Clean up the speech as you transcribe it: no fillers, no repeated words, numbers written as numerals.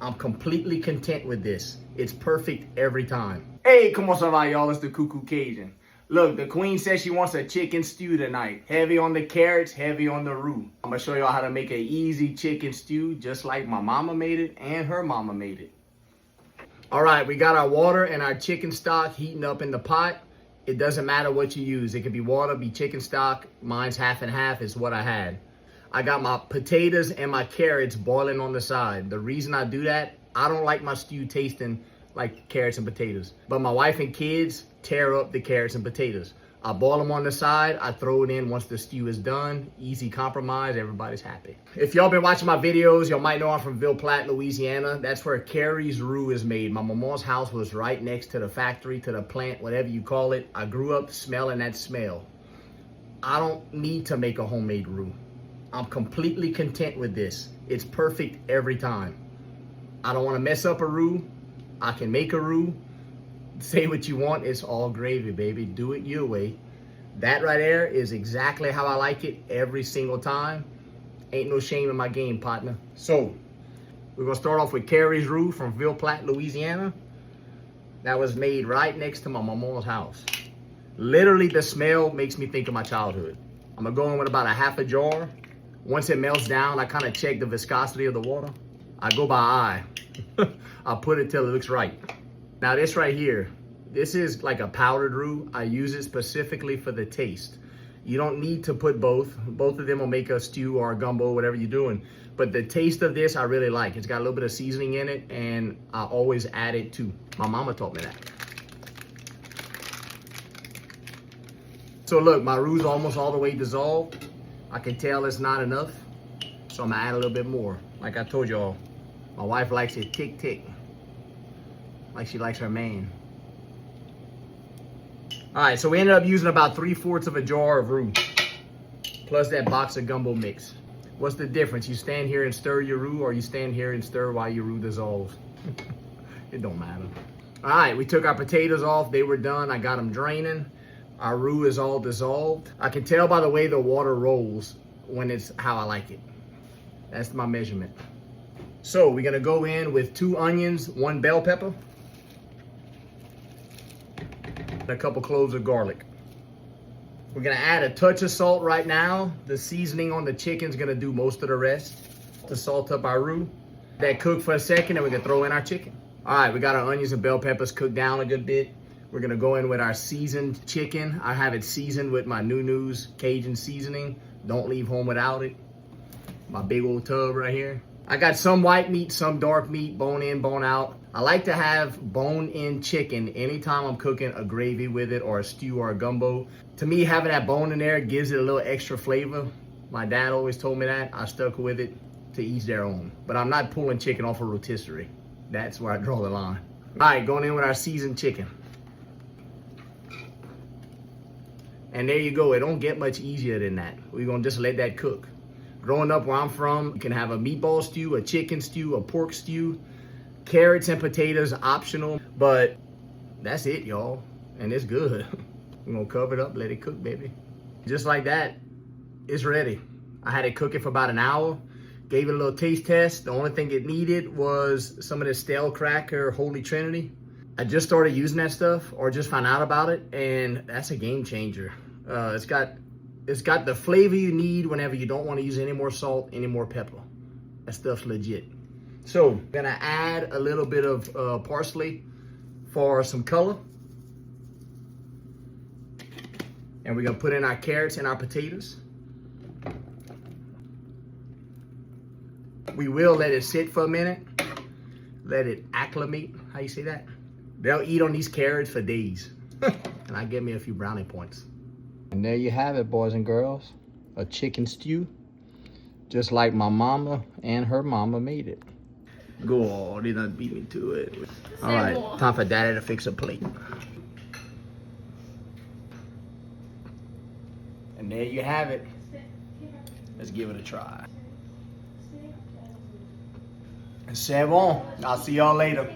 I'm completely content with this. It's perfect every time. Hey, como ça va, y'all? It's the Cuckoo Cajun. Look, the queen says she wants a chicken stew tonight. Heavy on the carrots, heavy on the roux. I'm gonna show y'all how to make an easy chicken stew just like my mama made it and her mama made it. All right, we got our water and our chicken stock heating up in the pot. It doesn't matter what you use. It could be water, be chicken stock. Mine's half and half is what I had. I got my potatoes and my carrots boiling on the side. The reason I do that, I don't like my stew tasting like carrots and potatoes. But my wife and kids tear up the carrots and potatoes. I boil them on the side. I throw it in once the stew is done. Easy compromise. Everybody's happy. If y'all been watching my videos, y'all might know I'm from Louisiana. That's where Kary's Roux is made. My mama's house was right next to the factory, to the plant, whatever you call it. I grew up smelling that smell. I don't need to make a homemade roux. I'm completely content with this. It's perfect every time. I don't want to mess up a roux. I can make a roux. Say what you want, it's all gravy, baby. Do it your way. That right there is exactly how I like it every single time. Ain't no shame in my game, partner. So, we're gonna start off with Kary's Roux from Louisiana. That was made right next to my mama's house. Literally, the smell makes me think of my childhood. I'm gonna go in with about a half a jar. Once it melts down, I kind of check the viscosity of the water. I go by eye. I put it till it looks right. Now this right here, this is like a powdered roux. I use it specifically for the taste. You don't need to put both. Both of them will make a stew or a gumbo, whatever you're doing. But the taste of this, I really like. It's got a little bit of seasoning in it, and I always add it too. My mama taught me that. So look, my roux's almost all the way dissolved. I can tell it's not enough, so I'm gonna add a little bit more. Like I told y'all, my wife likes it tick tick, like she likes her man. All right, so we ended up using about 3/4 of a jar of roux, plus that box of gumbo mix. What's the difference? You stand here and stir your roux, or you stand here and stir while your roux dissolves? It don't matter. All right, we took our potatoes off. They were done. I got them draining. Our roux is all dissolved. I can tell by the way the water rolls when it's how I like it. That's my measurement. So we're gonna go in with 2 onions, 1 bell pepper, and a couple cloves of garlic. We're gonna add a touch of salt right now. The seasoning on the chicken's gonna do most of the rest to salt up our roux. That cook for a second, and we're gonna throw in our chicken. All right, we got our onions and bell peppers cooked down a good bit. We're gonna go in with our seasoned chicken. I have it seasoned with my Roux Cajun seasoning. Don't leave home without it. My big old tub right here. I got some white meat, some dark meat, bone in, bone out. I like to have bone-in chicken anytime I'm cooking a gravy with it, or a stew or a gumbo. To me, having that bone in there gives it a little extra flavor. My dad always told me that. I stuck with it. To each their own. But I'm not pulling chicken off a rotisserie. That's where I draw the line. All right, going in with our seasoned chicken. And there you go. It don't get much easier than that. We're gonna just let that cook. Growing up where I'm from, you can have a meatball stew, a chicken stew, a pork stew. Carrots and potatoes optional, but that's it, y'all. And it's good. We're gonna cover it up, let it cook, baby. Just like that, it's ready. I had it cooking for about an hour. Gave it a little taste test. The only thing it needed was some of this stale cracker Holy Trinity. I just started using that stuff, or just found out about it, and that's a game changer. It's got the flavor you need whenever you don't want to use any more salt, any more pepper. That stuff's legit. So, I'm gonna add a little bit of parsley for some color. And we're gonna put in our carrots and our potatoes. We will let it sit for a minute. Let it acclimate. How you say that? They'll eat on these carrots for days. And I get me a few brownie points. And there you have it, boys and girls. A chicken stew. Just like my mama and her mama made it. Go on, they done beat me to it. All right, time for daddy to fix a plate. And there you have it. Let's give it a try. C'est bon. I'll see y'all later.